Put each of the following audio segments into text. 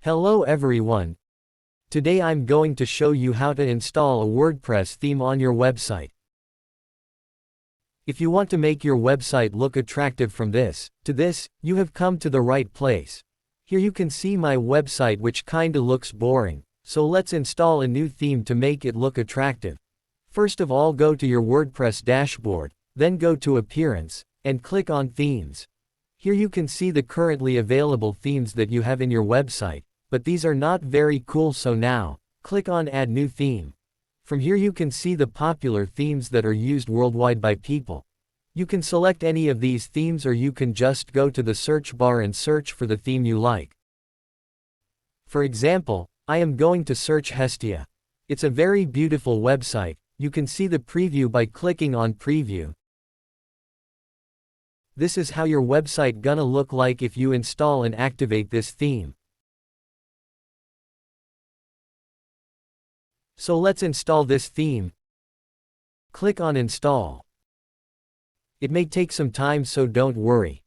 Hello everyone. Today I'm going to show you how to install a WordPress theme on your website. If you want to make your website look attractive from this to this, you have come to the right place. Here you can see my website which kinda looks boring, so let's install a new theme to make it look attractive. First of all, go to your WordPress dashboard, then go to Appearance, and click on Themes. Here you can see the currently available themes that you have in your website, but these are not very cool, so now, click on Add New Theme. From here you can see the popular themes that are used worldwide by people. You can select any of these themes, or you can just go to the search bar and search for the theme you like. For example, I am going to search Hestia. It's a very beautiful website. You can see the preview by clicking on Preview. This is how your website gonna look like if you install and activate this theme. So let's install this theme. Click on Install. It may take some time, so don't worry.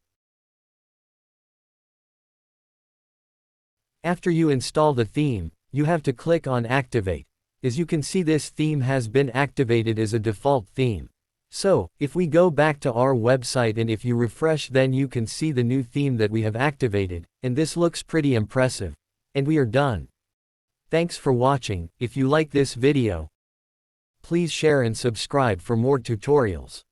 After you install the theme, you have to click on Activate. As you can see, this theme has been activated as a default theme. So, if we go back to our website and if you refresh, then you can see the new theme that we have activated, and this looks pretty impressive. And we are done. Thanks for watching. If you like this video, please share and subscribe for more tutorials.